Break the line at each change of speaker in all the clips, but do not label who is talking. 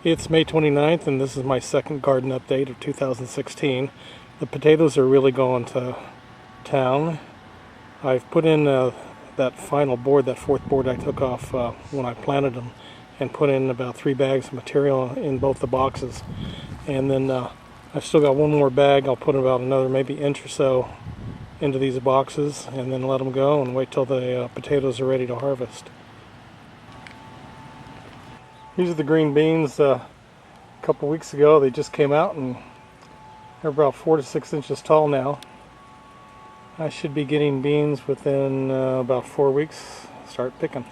It's May 29th and this is my second garden update of 2016. The potatoes are really going to town. I've put in that final board, that fourth board I took off when I planted them, and put in about 3 bags of material in both the boxes. And then I've still got one more bag. I'll put about another maybe inch or so into these boxes and then let them go and wait till the potatoes are ready to harvest. These are the green beans. A couple weeks ago they just came out and they're about 4 to 6 inches tall now. I should be getting beans within about 4 weeks. Start picking.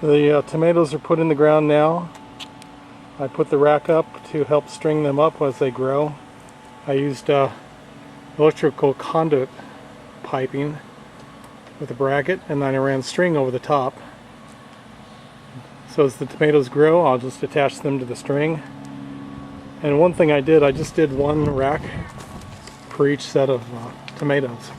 The tomatoes are put in the ground now. I put the rack up to help string them up as they grow. I used electrical conduit piping with a bracket, and then I ran string over the top. So as the tomatoes grow, I'll just attach them to the string. And one thing I just did one rack for each set of tomatoes.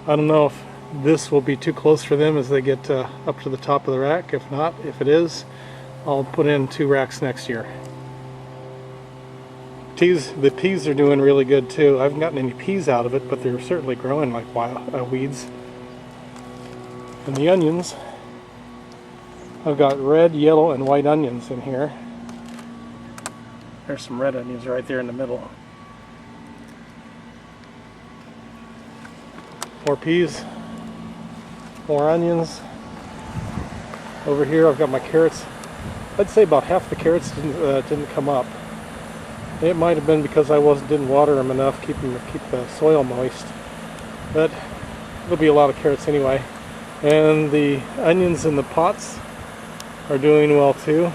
I don't know if this will be too close for them as they get up to the top of the rack. If not, if it is, I'll put in 2 racks next year. The peas are doing really good too. I haven't gotten any peas out of it, but they're certainly growing like wild weeds. And the onions, I've got red, yellow, and white onions in here. There's some red onions right there in the middle. More peas, more onions. Over here I've got my carrots. I'd say about half the carrots didn't come up. It might have been because I didn't water them enough, keep the soil moist. But there'll be a lot of carrots anyway. And the onions in the pots are doing well too.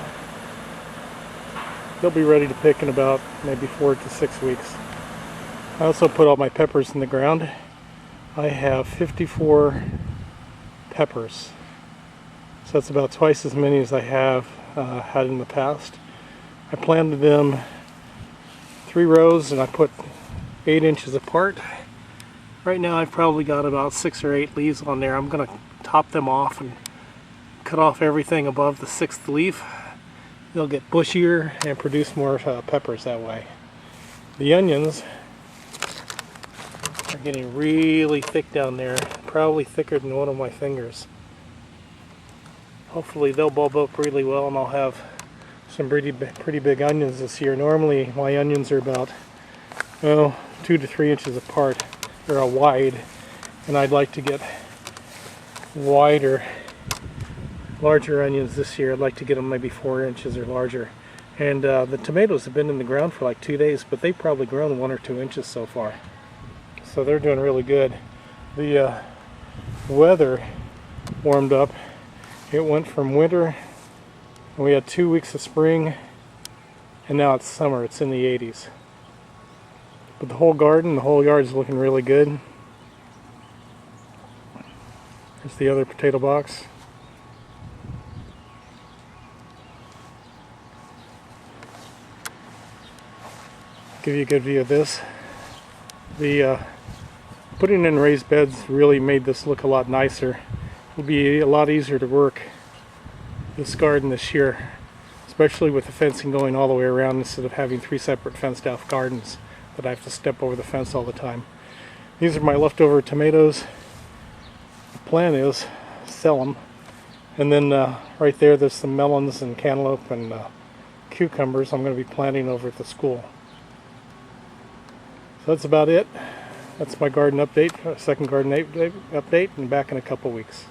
They'll be ready to pick in about maybe 4 to 6 weeks. I also put all my peppers in the ground. I have 54 peppers. So that's about twice as many as I have had in the past. I planted them 3 rows and I put 8 inches apart. Right now I've probably got about 6 or 8 leaves on there. I'm going to top them off and cut off everything above the 6th leaf. They'll get bushier and produce more peppers that way. The onions are getting really thick down there, probably thicker than one of my fingers. Hopefully they'll bulb up really well and I'll have some pretty big onions this year. Normally my onions are about 2 to 3 inches apart, or wide, and I'd like to get larger onions this year. I'd like to get them maybe 4 inches or larger. And the tomatoes have been in the ground for like 2 days, but they've probably grown 1 or 2 inches so far. So they're doing really good. The weather warmed up. It went from winter, and we had 2 weeks of spring, and now it's summer. It's in the 80s. But the whole yard is looking really good. There's the other potato box. Give you a good view of this. The putting in raised beds really made this look a lot nicer. It'll be a lot easier to work this garden this year, especially with the fencing going all the way around instead of having 3 separate fenced off gardens that I have to step over the fence all the time. These are my leftover tomatoes. The plan is sell them, and then right there's some melons and cantaloupe and cucumbers I'm going to be planting over at the school. So that's about it. That's my garden update, second garden update, and back in a couple weeks.